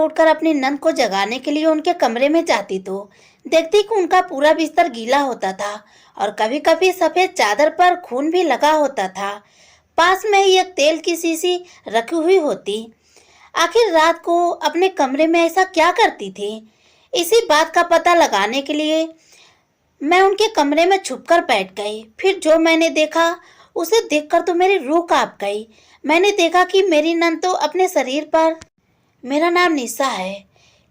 उठकर अपनी नंद को जगाने के लिए उनके कमरे में जाती तो देखती कि उनका पूरा बिस्तर गीला होता था और कभी कभी सफेद चादर पर खून भी लगा होता था। पास में ही एक तेल की शीशी रखी हुई होती। आखिर रात को अपने कमरे में ऐसा क्या करती थी? इसी बात का पता लगाने के लिए मैं उनके कमरे में छुपकर बैठ गई। फिर जो मैंने देखा उसे देखकर तो मेरी रूह कांप गई। मैंने देखा कि मेरी नंद तो अपने शरीर पर, मेरा नाम निशा है।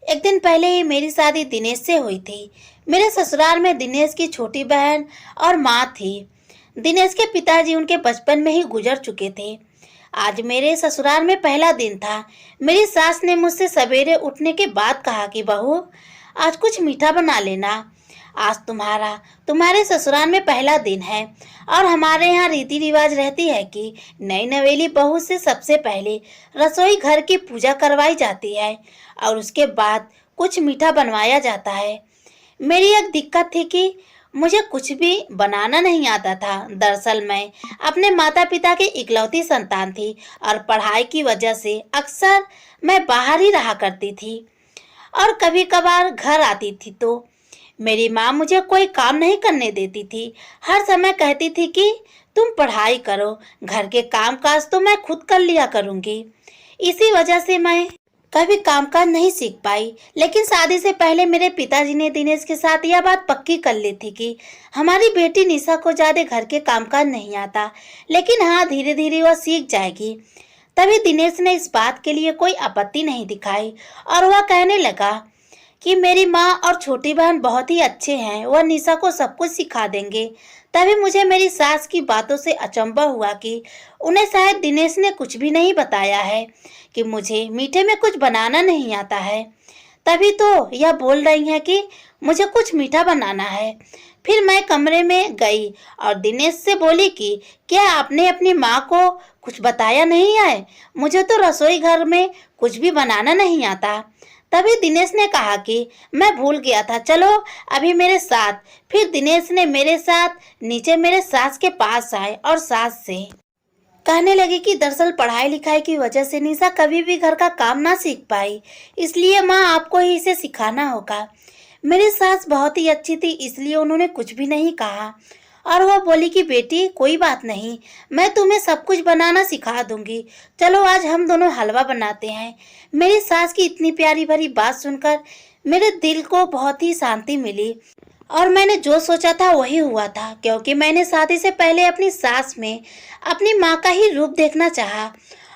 एक दिन पहले ही मेरी शादी दिनेश से हुई थी। मेरे ससुराल में दिनेश की छोटी बहन और माँ थी। दिनेश के पिताजी उनके बचपन में ही गुजर चुके थे। आज मेरे ससुराल में पहला दिन था। मेरी सास ने मुझसे सवेरे उठने के बाद कहा कि बहू, आज कुछ मीठा बना लेना। आज तुम्हारे ससुराल में पहला दिन है और हमारे यहाँ रीति रिवाज रहती है कि नई नवेली बहू से सबसे पहले रसोई घर की पूजा करवाई जाती है और उसके बाद कुछ मीठा बनवाया जाता है। मेरी एक दिक्कत थी कि मुझे कुछ भी बनाना नहीं आता था। दरअसल मैं अपने माता पिता की इकलौती संतान थी और पढ़ाई की वजह से अक्सर मैं बाहर ही रहा करती थी और कभी कभार घर आती थी तो मेरी माँ मुझे कोई काम नहीं करने देती थी। हर समय कहती थी कि तुम पढ़ाई करो, घर के काम काज तो मैं खुद कर लिया करूँगी। इसी वजह से मैं कभी कामकाज नहीं सीख पाई। लेकिन शादी से पहले मेरे पिताजी ने दिनेश के साथ यह बात पक्की कर ली थी कि हमारी बेटी निशा को ज़्यादा घर के कामकाज नहीं आता, लेकिन हाँ, धीरे धीरे वह सीख जाएगी। तभी दिनेश ने इस बात के लिए कोई आपत्ति नहीं दिखाई और वह कहने लगा कि मेरी माँ और छोटी बहन बहुत ही अच्छे हैं, वह निशा को सब कुछ सिखा देंगे। तभी मुझे मेरी सास की बातों से अचंभा हुआ कि उन्हें शायद दिनेश ने कुछ भी नहीं बताया है कि मुझे मीठे में कुछ बनाना नहीं आता है। तभी तो यह बोल रही हैं कि मुझे कुछ मीठा बनाना है। फिर मैं कमरे में गई और दिनेश से बोली कि क्या आपने अपनी माँ को कुछ बताया नहीं है? मुझे तो रसोई घर में कुछ भी बनाना नहीं आता। तभी दिनेश ने कहा कि मैं भूल गया था, चलो अभी मेरे साथ। फिर दिनेश ने मेरे साथ नीचे मेरे सास के पास आए और सास से कहने लगी कि दरअसल पढ़ाई लिखाई की वजह से निशा कभी भी घर का काम ना सीख पाई, इसलिए माँ आपको ही इसे सिखाना होगा। मेरी सास बहुत ही अच्छी थी, इसलिए उन्होंने कुछ भी नहीं कहा और वह बोली कि बेटी कोई बात नहीं, मैं तुम्हें सब कुछ बनाना सिखा दूंगी। चलो आज हम दोनों हलवा बनाते हैं। मेरी सास की इतनी प्यारी भरी बात सुनकर मेरे दिल को बहुत ही शांति मिली और मैंने जो सोचा था वही हुआ था, क्योंकि मैंने शादी से पहले अपनी सास में अपनी माँ का ही रूप देखना चाहा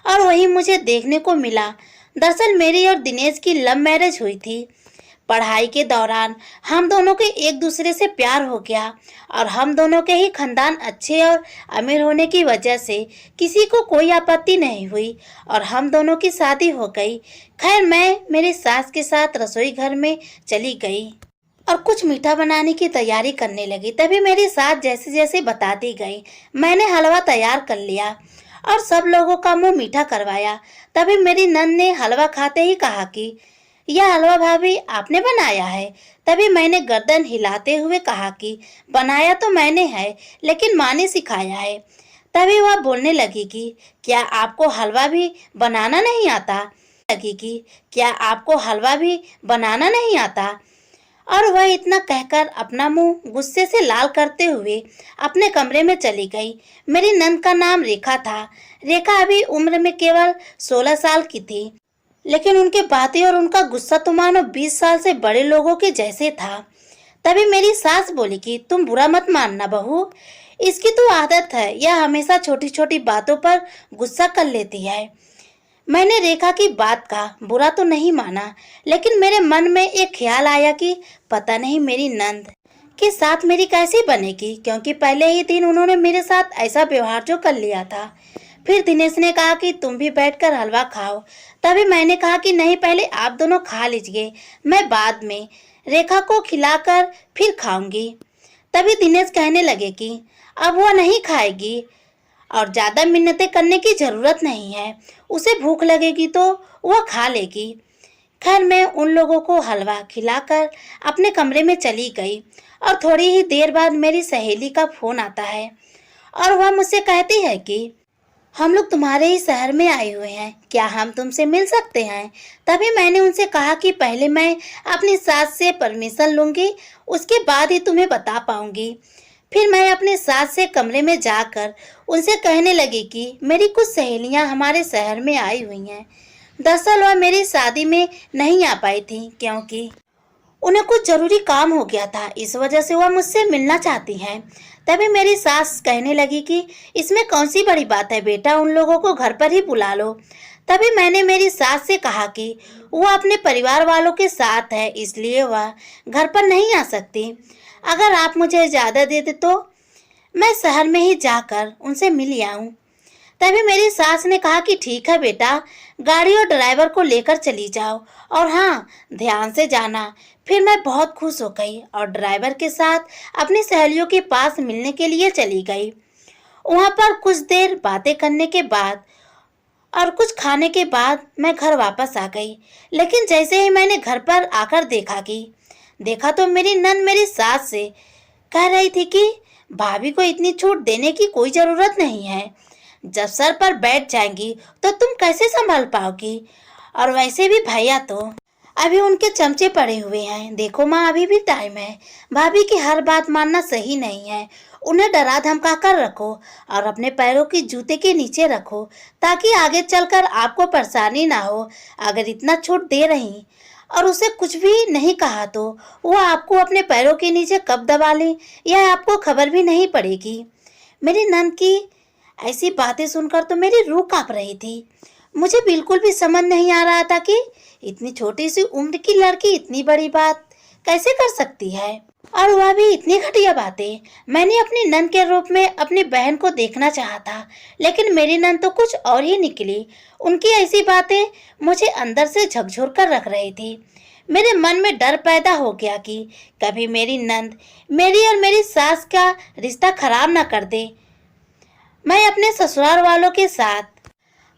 और वही मुझे देखने को मिला। दरअसल मेरी और दिनेश की लव मैरिज हुई थी। पढ़ाई के दौरान हम दोनों के एक दूसरे से प्यार हो गया और हम दोनों के ही खानदान अच्छे और अमीर होने की वजह से किसी को कोई आपत्ति नहीं हुई और हम दोनों की शादी हो गई। खैर, मैं मेरी सास के साथ रसोई घर में चली गई और कुछ मीठा बनाने की तैयारी करने लगी। तभी मेरी सास जैसे जैसे बताती गई, मैंने हलवा तैयार कर लिया और सब लोगों का मुंह मीठा करवाया। तभी मेरी नंद ने हलवा खाते ही कहा कि यह हलवा भाभी आपने बनाया है। तभी मैंने गर्दन हिलाते हुए कहा कि बनाया तो मैंने है, लेकिन माँ ने सिखाया है। तभी वह बोलने लगी कि क्या आपको हलवा भी बनाना नहीं आता? और वह इतना कहकर अपना मुंह गुस्से से लाल करते हुए अपने कमरे में चली गई। मेरी नंद का नाम रेखा था। रेखा अभी उम्र में केवल 16 साल की थी, लेकिन उनके बातें और उनका गुस्सा तो मानो 20 साल से बड़े लोगों के जैसे था। तभी मेरी सास बोली कि तुम बुरा मत मानना बहू, इसकी तो आदत है, यह हमेशा छोटी छोटी बातों पर गुस्सा कर लेती है। मैंने रेखा की बात का बुरा तो नहीं माना, लेकिन मेरे मन में एक ख्याल आया कि पता नहीं मेरी नंद के साथ मेरी कैसी बनेगी, क्योंकि पहले ही दिन उन्होंने मेरे साथ ऐसा व्यवहार जो कर लिया था। फिर दिनेश ने कहा कि तुम भी बैठकर हलवा खाओ। तभी मैंने कहा कि नहीं, पहले आप दोनों खा लीजिए, मैं बाद में रेखा को खिलाकर फिर खाऊंगी। तभी दिनेश कहने लगे कि अब वह नहीं खाएगी और ज़्यादा मिन्नतें करने की ज़रूरत नहीं है, उसे भूख लगेगी तो वह खा लेगी। खैर, मैं उन लोगों को हलवा खिलाकर अपने कमरे में चली गई और थोड़ी ही देर बाद मेरी सहेली का फ़ोन आता है और वह मुझसे कहती है कि हम लोग तुम्हारे ही शहर में आए हुए हैं, क्या हम तुमसे मिल सकते हैं? तभी मैंने उनसे कहा कि पहले मैं अपनी सास से परमिशन लूंगी, उसके बाद ही तुम्हें बता पाऊंगी। फिर मैं अपने सास से कमरे में जाकर उनसे कहने लगी कि मेरी कुछ सहेलियां हमारे शहर में आई हुई हैं। दरअसल वह मेरी शादी में नहीं आ पाई थी क्योंकि उन्हें कुछ जरूरी काम हो गया था, इस वजह से वह मुझसे मिलना चाहती हैं। तभी मेरी सास कहने लगी कि इसमें कौन सी बड़ी बात है बेटा, उन लोगों को घर पर ही बुला लो। तभी मैंने मेरी सास से कहा कि वह अपने परिवार वालों के साथ है, इसलिए वह घर पर नहीं आ सकती। अगर आप मुझे इजाज़त दे दे तो मैं शहर में ही जाकर उनसे मिल आऊं। तभी मेरी सास ने कहा कि ठीक है बेटा, गाड़ी और ड्राइवर को लेकर चली जाओ, और हाँ, ध्यान से जाना। फिर मैं बहुत खुश हो गई और ड्राइवर के साथ अपनी सहेलियों के पास मिलने के लिए चली गई। वहाँ पर कुछ देर बातें करने के बाद और कुछ खाने के बाद मैं घर वापस आ गई। लेकिन जैसे ही मैंने घर पर आकर देखा तो मेरी नंद मेरी सास से कह रही थी कि भाभी को इतनी छूट देने की कोई ज़रूरत नहीं है। जब सर पर बैठ जाएंगी तो तुम कैसे संभाल पाओगी? और वैसे भी भैया तो अभी उनके चमचे पड़े हुए हैं। देखो माँ, अभी भी टाइम है। भाभी की हर बात मानना सही नहीं है। उन्हें डरा धमका कर रखो और अपने पैरों की जूते के नीचे रखो, ताकि आगे चलकर आपको परेशानी ना हो। अगर इतना छूट दे रही और उसे कुछ भी नहीं कहा तो वो आपको अपने पैरों के नीचे कब दबा ले, यह आपको खबर भी नहीं पड़ेगी। मेरी नंद की ऐसी बातें सुनकर तो मेरी रूह कांप रही थी। मुझे बिल्कुल भी समझ नहीं आ रहा था कि इतनी छोटी सी उम्र की लड़की इतनी बड़ी बात कैसे कर सकती है, और वह भी इतनी घटिया बातें। मैंने अपनी नंद के रूप में अपनी बहन को देखना चाहा था, लेकिन मेरी नंद तो कुछ और ही निकली। उनकी ऐसी बातें मुझे अंदर से झकझोर कर रख रही थी। मेरे मन में डर पैदा हो गया कि कभी मेरी नंद मेरी और मेरी सास का रिश्ता खराब ना कर दे। मैं अपने ससुराल वालों के साथ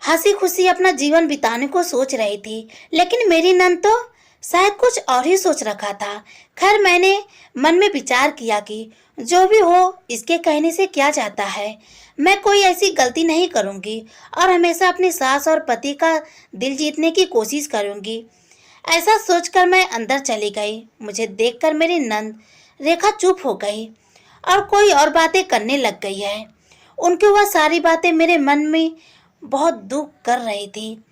हंसी खुशी अपना जीवन बिताने को सोच रही थी, लेकिन मेरी नंद तो शायद कुछ और ही सोच रखा था। खैर, मैंने मन में विचार किया कि जो भी हो, इसके कहने से क्या जाता है। मैं कोई ऐसी गलती नहीं करूंगी और हमेशा अपनी सास और पति का दिल जीतने की कोशिश करूंगी। ऐसा सोचकर मैं अंदर चली गई। मुझे देखकर मेरी नंद रेखा चुप हो गई और कोई और बातें करने लग गई है। उनकी वह सारी बातें मेरे मन में बहुत दुख कर रही थी।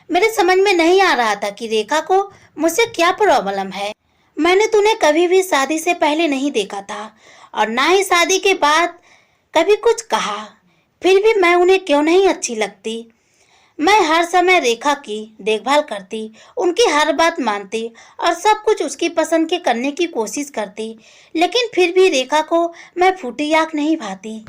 मेरे समझ में नहीं आ रहा था कि रेखा को मुझसे क्या प्रॉब्लम है। मैंने तुम्हें कभी भी शादी से पहले नहीं देखा था और ना ही शादी के बाद कभी कुछ कहा। फिर भी मैं उन्हें क्यों नहीं अच्छी लगती। मैं हर समय रेखा की देखभाल करती, उनकी हर बात मानती और सब कुछ उसकी पसंद के करने की कोशिश करती, लेकिन फिर भी रेखा को मैं फूटी आँख नहीं भाती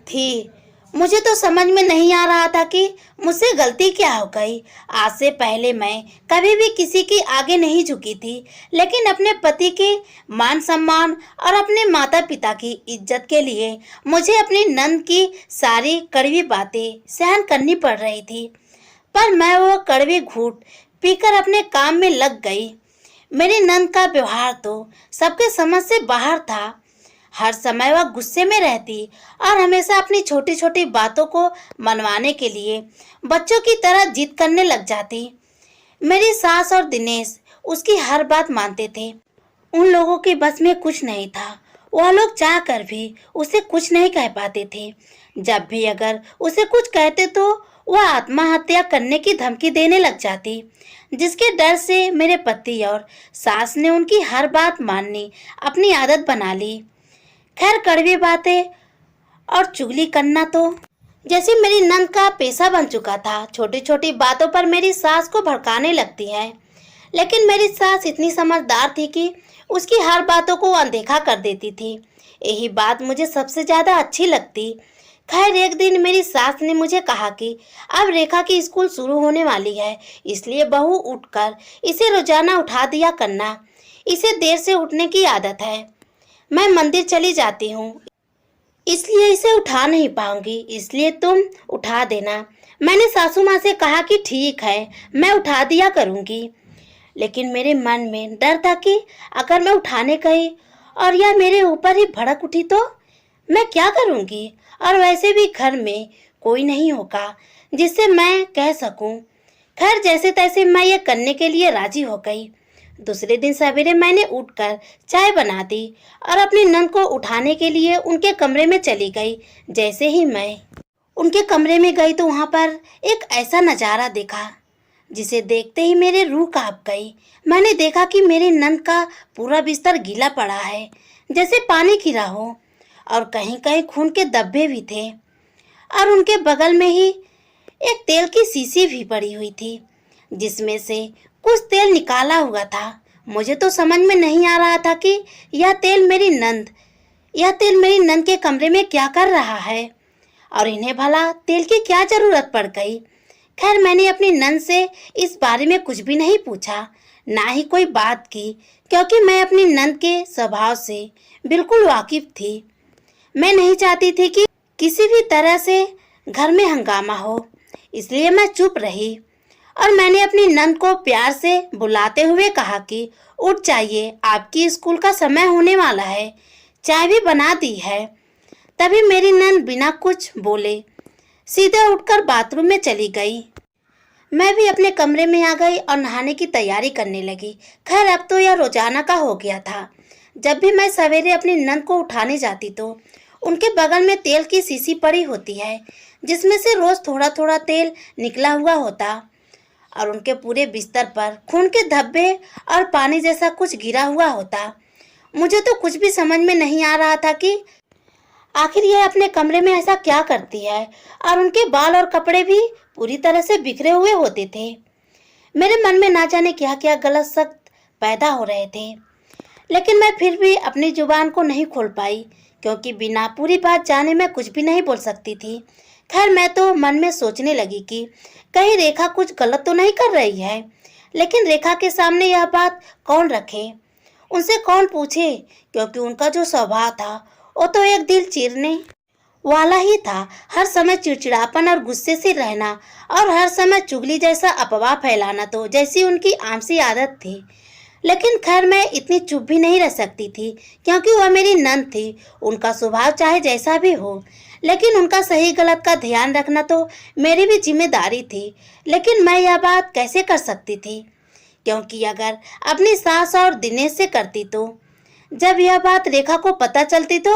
थी। मुझे तो समझ में नहीं आ रहा था कि मुझसे गलती क्या हो गई। आज से पहले मैं कभी भी किसी की आगे नहीं झुकी थी, लेकिन अपने पति के मान सम्मान और अपने माता पिता की इज्जत के लिए मुझे अपनी नंद की सारी कड़वी बातें सहन करनी पड़ रही थी। पर मैं वो कड़वी घूंट पीकर अपने काम में लग गई। मेरी नंद का व्यवहार तो सबके समझ से बाहर था। हर समय वह गुस्से में रहती और हमेशा अपनी छोटी छोटी बातों को मनवाने के लिए बच्चों की तरह जिद करने लग जाती। मेरी सास और दिनेश उसकी हर बात मानते थे। उन लोगों के बस में कुछ नहीं था। वह लोग चाह कर भी उसे कुछ नहीं कह पाते थे। जब भी अगर उसे कुछ कहते तो वह आत्महत्या करने की धमकी देने लग जाती, जिसके डर से मेरे पति और सास ने उनकी हर बात माननी अपनी आदत बना ली। खैर, कड़वी बातें और चुगली करना तो जैसे मेरी नंद का पेशा बन चुका था। छोटी छोटी बातों पर मेरी सास को भड़काने लगती है, लेकिन मेरी सास इतनी समझदार थी कि उसकी हर बातों को अनदेखा कर देती थी। यही बात मुझे सबसे ज़्यादा अच्छी लगती। खैर, एक दिन मेरी सास ने मुझे कहा कि अब रेखा की स्कूल शुरू होने वाली है, इसलिए बहू उठकर इसे रोजाना उठा दिया करना। इसे देर से उठने की आदत है। मैं मंदिर चली जाती हूँ, इसलिए इसे उठा नहीं पाऊंगी, इसलिए तुम उठा देना। मैंने सासू माँ से कहा कि ठीक है, मैं उठा दिया करूँगी। लेकिन मेरे मन में डर था कि अगर मैं उठाने गई और यह मेरे ऊपर ही भड़क उठी तो मैं क्या करूँगी। और वैसे भी घर में कोई नहीं होगा जिससे मैं कह सकूं। खैर जैसे तैसे मैं ये करने के लिए राजी हो गई। दूसरे दिन सवेरे मैंने उठकर चाय बना दी और अपनी नंद को उठाने के लिए उनके कमरे में चली गई। जैसे ही मैं उनके कमरे में गई तो वहां पर एक ऐसा नज़ारा देखा जिसे देखते ही मेरी रूह कांप गई। मैंने देखा कि मेरी नंद का पूरा बिस्तर गीला पड़ा है, जैसे पानी गिरा हो, और कहीं कहीं खून के धब्बे भी थे। और उनके बगल में ही एक तेल की शीशी भी पड़ी हुई थी, जिसमें से कुछ तेल निकाला हुआ था। मुझे तो समझ में नहीं आ रहा था कि यह तेल मेरी नंद के कमरे में क्या कर रहा है और इन्हें भला तेल की क्या जरूरत पड़ गई। खैर मैंने अपनी नंद से इस बारे में कुछ भी नहीं पूछा, ना ही कोई बात की, क्योंकि मैं अपनी नंद के स्वभाव से बिल्कुल वाकिफ थी। मैं नहीं चाहती थी कि किसी भी तरह से घर में हंगामा हो, इसलिए मैं चुप रही और मैंने अपनी नंद को प्यार से बुलाते हुए कहा कि उठ जाइए, आपकी स्कूल का समय होने वाला है, चाय भी बना दी है। तभी मेरी नंद बिना कुछ बोले सीधे उठकर बाथरूम में चली गई। मैं भी अपने कमरे में आ गई और नहाने की तैयारी करने लगी। खैर अब तो यह रोजाना का हो गया था। जब भी मैं सवेरे अपनी नंद को उठाने जाती तो उनके बगल में तेल की शीशी पड़ी होती है, जिसमें से रोज थोड़ा थोड़ा तेल निकला हुआ होता, और उनके पूरे बिस्तर पर खून के धब्बे और पानी जैसा कुछ गिरा हुआ होता। मुझे तो कुछ भी समझ में नहीं आ रहा था कि आखिर यह अपने कमरे में ऐसा क्या करती है, और उनके बाल और कपड़े भी पूरी तरह से बिखरे हुए होते थे। मेरे मन में ना जाने क्या क्या गलत शक पैदा हो रहे थे, लेकिन मैं फिर भी अपनी जुबान को नहीं खोल पाई, क्योंकि बिना पूरी बात जाने मैं कुछ भी नहीं बोल सकती थी। खैर मैं तो मन में सोचने लगी कि कहीं रेखा कुछ गलत तो नहीं कर रही है, लेकिन रेखा के सामने यह बात कौन रखे, उनसे कौन पूछे, क्योंकि उनका जो स्वभाव था वो तो एक दिल चीरने वाला ही था। हर समय चिड़चिड़ापन और गुस्से से रहना और हर समय चुगली जैसा अफवाह फैलाना तो जैसी उनकी आम सी आदत थी। लेकिन खैर मैं इतनी चुप भी नहीं रह सकती थी, क्योंकि वह मेरी नंद थी। उनका स्वभाव चाहे जैसा भी हो, लेकिन उनका सही गलत का ध्यान रखना तो मेरी भी जिम्मेदारी थी। लेकिन मैं यह बात कैसे कर सकती थी, क्योंकि अगर अपनी सास और दिनेश से करती तो जब यह बात रेखा को पता चलती तो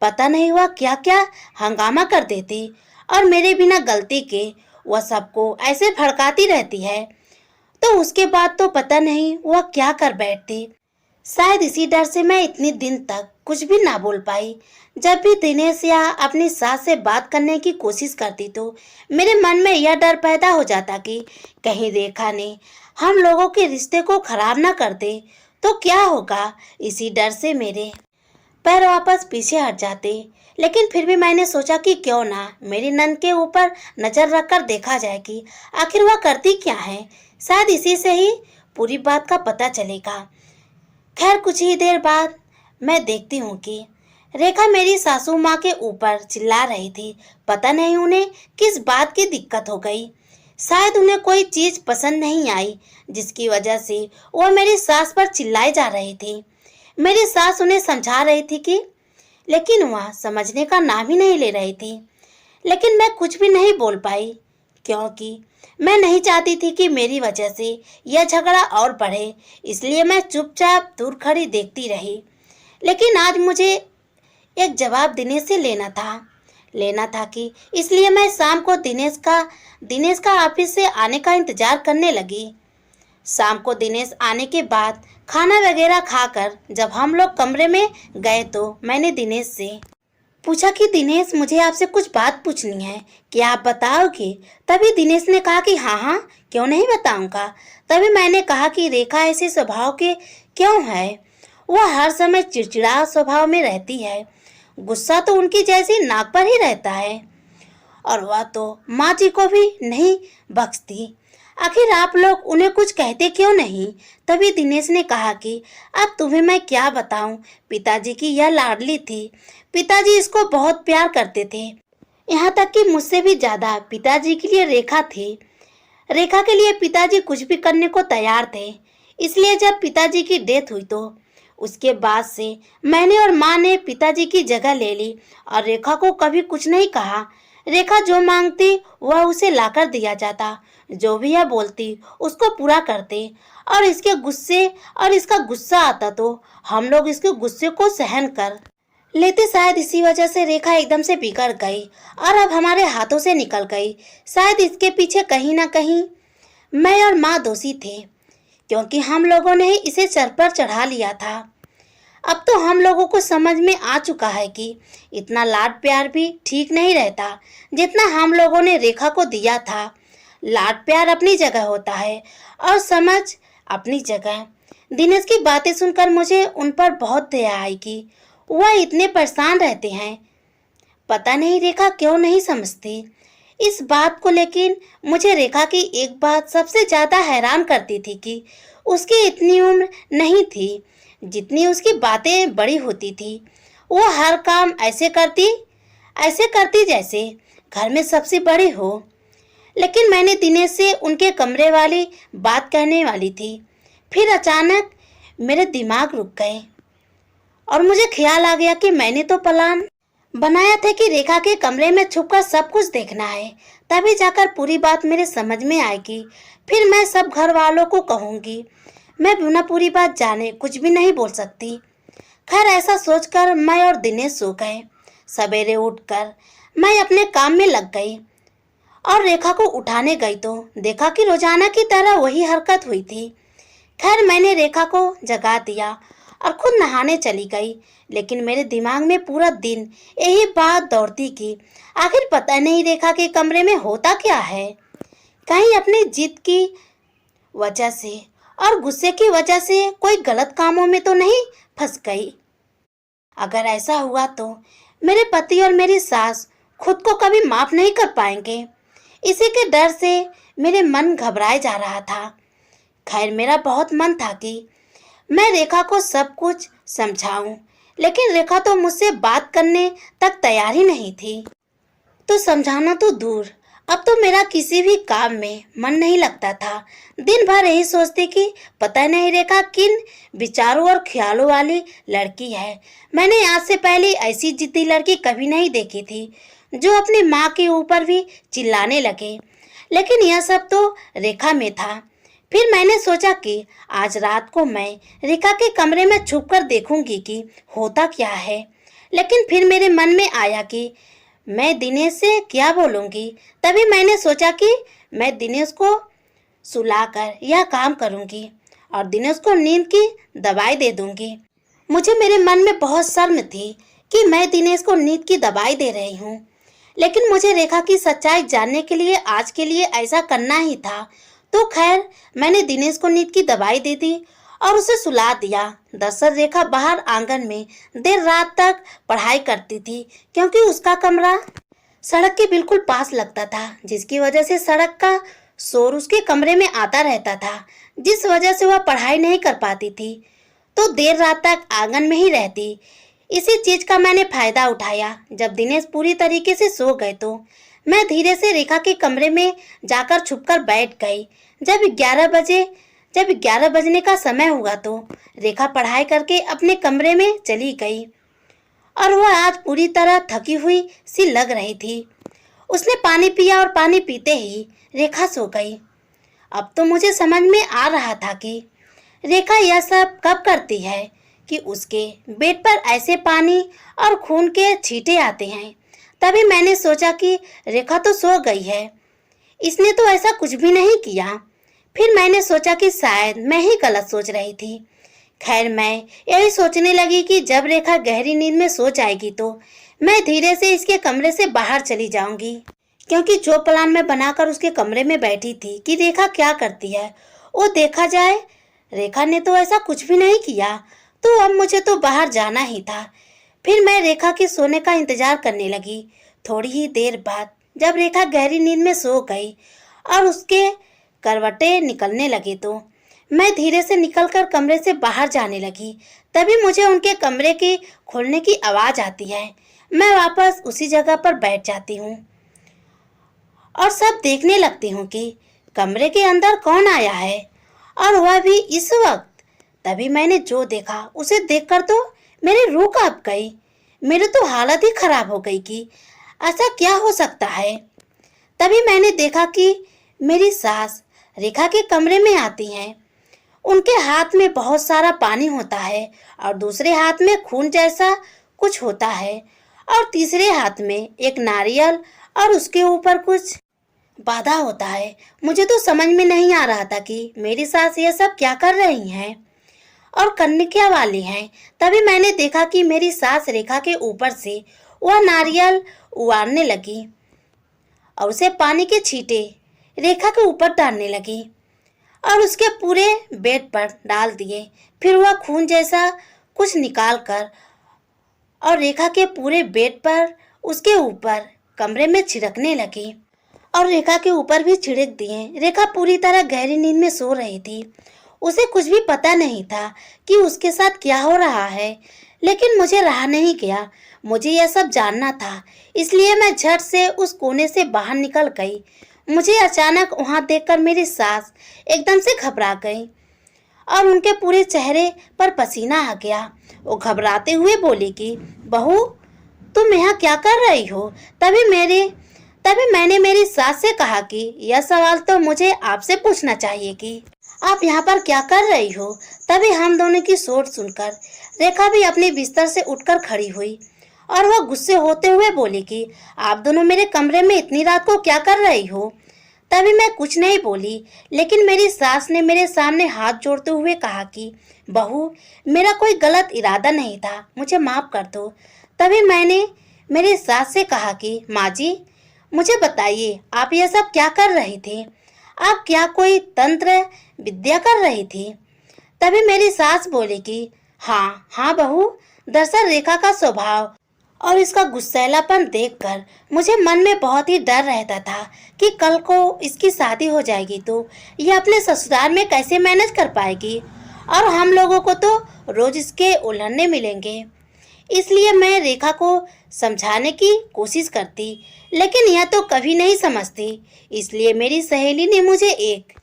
पता नहीं हुआ क्या क्या हंगामा कर देती, और मेरे बिना गलती के वह सबको ऐसे भड़काती रहती है, तो उसके बाद तो पता नहीं वह क्या कर बैठती। शायद इसी डर से मैं इतने दिन तक कुछ भी ना बोल पाई। जब भी दिनेश या अपनी सास से बात करने की कोशिश करती तो मेरे मन में यह डर पैदा हो जाता कि कहीं रेखा ने हम लोगों के रिश्ते को खराब ना कर दे तो क्या होगा। इसी डर से मेरे पैर वापस पीछे हट जाते। लेकिन फिर भी मैंने सोचा कि क्यों ना मेरी नंद के ऊपर नजर रखकर देखा जाए कि आखिर वह करती क्या है, शायद इसी से ही पूरी बात का पता चलेगा। खैर कुछ ही देर बाद मैं देखती हूँ कि रेखा मेरी सासू माँ के ऊपर चिल्ला रही थी। पता नहीं उन्हें किस बात की दिक्कत हो गई, शायद उन्हें कोई चीज पसंद नहीं आई, जिसकी वजह से वह मेरी सास पर चिल्लाई जा रही थी। मेरी सास उन्हें समझा रही थी कि, लेकिन वह समझने का नाम ही नहीं ले रही थी। लेकिन मैं कुछ भी नहीं बोल पाई, क्योंकि मैं नहीं चाहती थी कि मेरी वजह से यह झगड़ा और बढ़े। इसलिए मैं चुपचाप दूर खड़ी देखती रही। लेकिन आज मुझे एक जवाब दिनेश से लेना था कि इसलिए मैं शाम को दिनेश का ऑफिस से आने का इंतजार करने लगी। शाम को दिनेश आने के बाद खाना वगैरह खाकर जब हम लोग कमरे में गए तो मैंने दिनेश से पूछा कि दिनेश मुझे आपसे कुछ बात पूछनी है, क्या आप बताओगे? तभी दिनेश ने कहा कि हाँ क्यों नहीं बताऊंगा। तभी मैंने कहा कि रेखा ऐसे स्वभाव के क्यों है, वह हर समय चिड़चिड़ा स्वभाव में रहती है, गुस्सा तो उनकी जैसी नाक पर ही रहता है, और वह तो माँ जी को भी नहीं बख्शती। आखिर आप लोग उन्हें कुछ कहते क्यों नहीं? तभी दिनेश ने कहा कि अब तुम्हें मैं क्या बताऊं, पिताजी की यह लाडली थी, पिताजी इसको बहुत प्यार करते थे, यहाँ तक कि मुझसे भी ज्यादा पिताजी के लिए रेखा थी। रेखा के लिए पिताजी कुछ भी करने को तैयार थे। इसलिए जब पिताजी की डेथ हुई तो उसके बाद से मैंने और माँ ने पिताजी की जगह ले ली और रेखा को कभी कुछ नहीं कहा। रेखा जो मांगती वह उसे लाकर दिया जाता, जो भी यह बोलती उसको पूरा करते। और इसका गुस्सा आता तो हम लोग इसके गुस्से को सहन कर लेते। शायद इसी वजह से रेखा एकदम से बिगड़ गई और अब हमारे हाथों से निकल गई। शायद इसके पीछे कहीं ना कहीं मैं और माँ दोषी थे, क्योंकि हम लोगों ने ही इसे सर पर चढ़ा लिया था। अब तो हम लोगों को समझ में आ चुका है कि इतना लाड प्यार भी ठीक नहीं रहता जितना हम लोगों ने रेखा को दिया था। लाड प्यार अपनी जगह होता है और समझ अपनी जगह। दिनेश की बातें सुनकर मुझे उन पर बहुत दया आई कि वह इतने परेशान रहते हैं। पता नहीं रेखा क्यों नहीं समझती इस बात को, लेकिन मुझे रेखा की एक बात सबसे ज़्यादा हैरान करती थी कि उसकी इतनी उम्र नहीं थी जितनी उसकी बातें बड़ी होती थी। वो हर काम ऐसे करती जैसे घर में सबसे बड़ी हो। लेकिन मैंने दिनेश से उनके कमरे वाली बात कहने वाली थी, फिर अचानक मेरे दिमाग रुक गए और मुझे ख्याल आ गया कि मैंने तो प्लान बनाया था कि रेखा के कमरे में छुपकर सब कुछ देखना है, तभी जाकर पूरी बात मेरे समझ में आएगी। फिर मैं सब घर वालों को कहूँगी। मैं बिना पूरी बात जाने कुछ भी नहीं बोल सकती। खैर, ऐसा सोचकर मैं और दिनेश सो गए। सवेरे उठकर मैं अपने काम में लग गई और रेखा को उठाने गई तो देखा कि रोजाना की तरह वही हरकत हुई थी। खैर, मैंने रेखा को जगा दिया और खुद नहाने चली गई, लेकिन मेरे दिमाग में पूरा दिन यही बात दौड़ती कि आखिर पता नहीं रेखा के कमरे में होता क्या है। कहीं अपनी जिद की वजह से और गुस्से की वजह से कोई गलत कामों में तो नहीं फंस गई। अगर ऐसा हुआ तो मेरे पति और मेरी सास खुद को कभी माफ नहीं कर पाएंगे। इसी के डर से मेरे मन घबराए जा रहा था। खैर, मेरा बहुत मन था कि मैं रेखा को सब कुछ समझाऊं, लेकिन रेखा तो मुझसे बात करने तक तैयार ही नहीं थी। तो समझाना तो दूर, अब तो मेरा किसी भी काम में मन नहीं लगता था। दिन भर यही सोचती कि पता नहीं रेखा किन विचारों और ख्यालों वाली लड़की है। मैंने आज से पहले ऐसी जिद्दी लड़की कभी नहीं देखी थी जो अपनी माँ के ऊपर भी चिल्लाने लगे, लेकिन यह सब तो रेखा में था। फिर मैंने सोचा कि आज रात को मैं रेखा के कमरे में छुपकर देखूंगी कि होता क्या है। लेकिन फिर मेरे मन में आया कि मैं दिनेश से क्या बोलूंगी। तभी मैंने सोचा कि मैं दिनेश को सुलाकर यह काम करूंगी और दिनेश को नींद की दवाई दे दूंगी। मुझे मेरे मन में बहुत शर्म थी कि मैं दिनेश को नींद की दवाई दे रही हूँ, लेकिन मुझे रेखा की सच्चाई जानने के लिए आज के लिए ऐसा करना ही था। तो खैर, मैंने दिनेश को नींद की दवाई दे दी और उसे सुला दिया। दरअसल रेखा बाहर आंगन में देर रात तक पढ़ाई करती थी, क्योंकि उसका कमरा सड़क के बिल्कुल पास लगता था, जिसकी वजह से सड़क का शोर उसके कमरे में आता रहता था, जिस वजह से वह पढ़ाई नहीं कर पाती थी, तो देर रात तक आंगन में ही रहती। इसी चीज का मैंने फायदा उठाया। जब दिनेश पूरी तरीके से सो गए तो मैं धीरे से रेखा के कमरे में जाकर छुपकर बैठ गई। जब 11 बजने का समय हुआ तो रेखा पढ़ाई करके अपने कमरे में चली गई और वह आज पूरी तरह थकी हुई सी लग रही थी। उसने पानी पिया और पानी पीते ही रेखा सो गई। अब तो मुझे समझ में आ रहा था कि रेखा यह सब कब करती है कि उसके बेड पर ऐसे पानी और खून के छींटे आते हैं। तभी मैंने सोचा कि रेखा तो सो गई है, इसने तो ऐसा कुछ भी नहीं किया। फिर मैंने सोचा कि शायद मैं ही गलत सोच रही थी। खैर, मैं यही सोचने लगी कि जब रेखा गहरी नींद में सो जाएगी तो मैं धीरे से इसके कमरे से बाहर चली जाऊंगी, क्योंकि जो प्लान मैं बनाकर उसके कमरे में बैठी थी कि रेखा क्या करती है वो देखा जाए। रेखा ने तो ऐसा कुछ भी नहीं किया, तो अब मुझे तो बाहर जाना ही था। फिर मैं रेखा के सोने का इंतजार करने लगी। थोड़ी ही देर बाद जब रेखा गहरी नींद में सो गई और उसके करवटें निकलने लगे तो मैं धीरे से निकलकर कमरे से बाहर जाने लगी। तभी मुझे उनके कमरे की खोलने की आवाज़ आती है। मैं वापस उसी जगह पर बैठ जाती हूँ और सब देखने लगती हूँ कि कमरे के अंदर कौन आया है, और वह भी इस वक्त। तभी मैंने जो देखा उसे देखकर तो मेरी रूह कांप गई। मेरी तो हालत ही खराब हो गई कि ऐसा क्या हो सकता है? तभी मैंने देखा कि मेरी सास रेखा के कमरे में आती हैं। उनके हाथ में बहुत सारा पानी होता है और दूसरे हाथ में खून जैसा कुछ होता है और तीसरे हाथ में एक नारियल और उसके ऊपर कुछ बाधा होता है। मुझे तो समझ में नहीं आ रहा था कि मेरी सास ये सब क्या कर रही हैं और करने क्या वाली हैं। तभी मैंने देखा कि मेरी सास रेखा के ऊपर से वह नारियल उबारने लगी और उसे पानी के छींटे रेखा के ऊपर डालने लगी और उसके पूरे बेड पर डाल दिए। फिर वह खून जैसा कुछ निकाल कर और रेखा के पूरे बेड पर उसके ऊपर कमरे में छिड़कने लगी और रेखा के ऊपर भी छिड़क दिए। रेखा पूरी तरह गहरी नींद में सो रही थी। उसे कुछ भी पता नहीं था कि उसके साथ क्या हो रहा है, लेकिन मुझे रहा नहीं गया। मुझे यह सब जानना था, इसलिए मैं झट से उस कोने से बाहर निकल गई। मुझे अचानक वहां देखकर मेरी सास एकदम से घबरा गई और उनके पूरे चेहरे पर पसीना आ गया। वो घबराते हुए बोली कि बहू, तुम यहाँ क्या कर रही हो? तभी मैंने मेरी सास से कहा कि यह सवाल तो मुझे आपसे पूछना चाहिए कि आप यहाँ पर क्या कर रही हो। तभी हम दोनों की सोच सुनकर रेखा भी अपने बिस्तर से उठकर खड़ी हुई और वह गुस्से होते हुए बोली कि आप दोनों मेरे कमरे में इतनी रात को क्या कर रही हो। तभी मैं कुछ नहीं बोली, लेकिन मेरी सास ने मेरे सामने हाथ जोड़ते हुए कहा कि बहू, मेरा कोई गलत इरादा नहीं था, मुझे माफ कर दो। तभी मैंने मेरी सास से कहा कि माँ जी, मुझे बताइए, आप यह सब क्या कर रही थी? आप क्या कोई तंत्र विद्या कर रही थी? तभी मेरी सास बोली कि हाँ बहू, दरअसल रेखा का स्वभाव और इसका गुस्सैलापन देखकर मुझे मन में बहुत ही डर रहता था कि कल को इसकी शादी हो जाएगी तो यह अपने ससुराल में कैसे मैनेज कर पाएगी और हम लोगों को तो रोज इसके उल्हड़ने मिलेंगे। इसलिए मैं रेखा को समझाने की कोशिश करती, लेकिन यह तो कभी नहीं समझती। इसलिए मेरी सहेली ने मुझे एक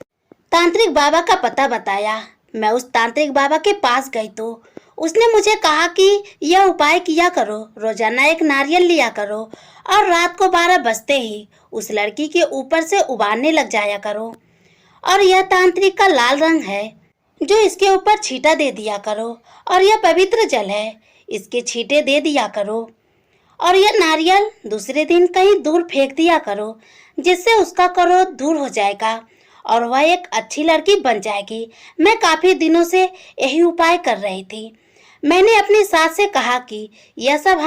तांत्रिक बाबा का पता बताया। मैं उस तांत्रिक बाबा के पास गई तो उसने मुझे कहा कि यह उपाय किया करो, रोजाना एक नारियल लिया करो और रात को 12 बजते ही उस लड़की के ऊपर से उबारने लग जाया करो और यह तांत्रिक का लाल रंग है जो इसके ऊपर छींटा दे दिया करो और यह पवित्र जल है, इसके छींटे दे दिया करो और यह नारियल दूसरे दिन कहीं दूर फेंक दिया करो, जिससे उसका क्रोध दूर हो जाएगा और वह एक अच्छी लड़की बन जाएगी। मैं काफी दिनों से यही उपाय कर रही थी। मैंने अपनी सास से कहा कि यह सब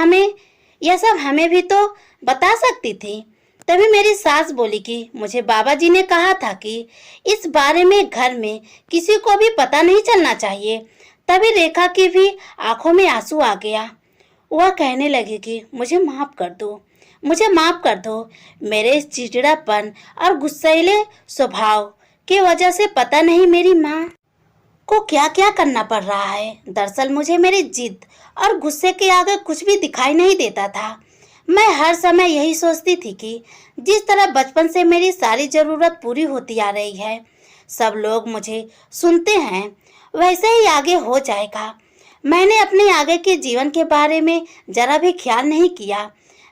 हमें भी तो बता सकती थी। तभी मेरी सास बोली कि मुझे बाबा जी ने कहा था कि इस बारे में घर में किसी को भी पता नहीं चलना चाहिए। तभी रेखा की भी आंखों में आंसू आ गया। वह कहने लगी कि मुझे माफ कर दो, मुझे माफ कर दो। मेरे इस चिड़चिड़ापन और गुस्सैले स्वभाव की वजह से पता नहीं मेरी माँ को क्या क्या करना पड़ रहा है। दरअसल मुझे मेरी जिद और गुस्से के आगे कुछ भी दिखाई नहीं देता था। मैं हर समय यही सोचती थी कि जिस तरह बचपन से मेरी सारी जरूरत पूरी होती आ रही है, सब लोग मुझे सुनते हैं, वैसे ही आगे हो जाएगा। मैंने अपने आगे के जीवन के बारे में जरा भी ख्याल नहीं किया।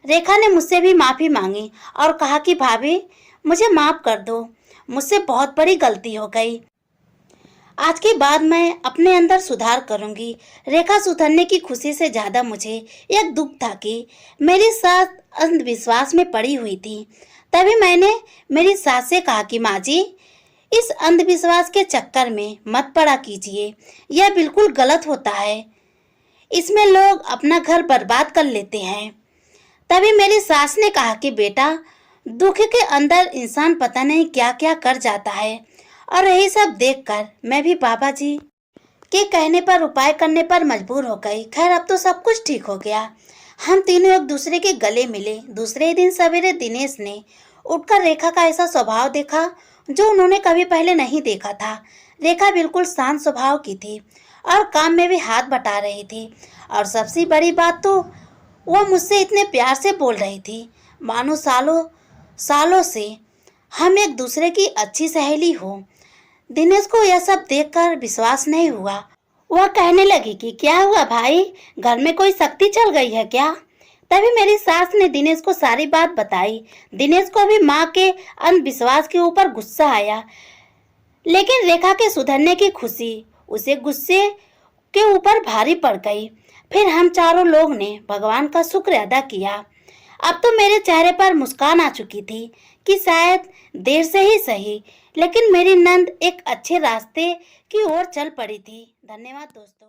रेखा ने मुझसे भी माफ़ी मांगी और कहा कि भाभी, मुझे माफ़ कर दो, मुझसे बहुत बड़ी गलती हो गई। आज के बाद मैं अपने अंदर सुधार करूंगी। रेखा सुधरने की खुशी से ज़्यादा मुझे एक दुख था कि मेरी सास अंधविश्वास में पड़ी हुई थी। तभी मैंने मेरी सास से कहा कि माँ जी, इस अंधविश्वास के चक्कर में मत पड़ा कीजिए, यह बिल्कुल गलत होता है। इसमें लोग अपना घर बर्बाद कर लेते हैं। तभी मेरी सास ने कहा कि बेटा, दुख के अंदर इंसान पता नहीं क्या क्या कर जाता है और यही सब देखकर मैं भी बाबा जी के कहने पर उपाय करने पर मजबूर हो गई। खैर, अब तो सब कुछ ठीक हो गया। हम तीनों एक दूसरे के गले मिले। दूसरे दिन सवेरे दिनेश ने उठकर रेखा का ऐसा स्वभाव देखा जो उन्होंने कभी पहले नहीं देखा था। रेखा बिल्कुल शांत स्वभाव की थी और काम में भी हाथ बटा रही थी और सबसे बड़ी बात तो वह मुझसे इतने प्यार से बोल रही थी मानो सालों से हम एक दूसरे की अच्छी सहेली हो। दिनेश को यह सब देखकर विश्वास नहीं हुआ। वह कहने लगी कि क्या हुआ भाई, घर में कोई शक्ति चल गई है क्या? तभी मेरी सास ने दिनेश को सारी बात बताई। दिनेश को भी माँ के अंधविश्वास के ऊपर गुस्सा आया, लेकिन रेखा के सुधरने की खुशी उसे गुस्से के ऊपर भारी पड़ गई। फिर हम चारों लोग ने भगवान का शुक्र अदा किया। अब तो मेरे चेहरे पर मुस्कान आ चुकी थी कि शायद देर से ही सही, लेकिन मेरी नंद एक अच्छे रास्ते की ओर चल पड़ी थी। धन्यवाद दोस्तों।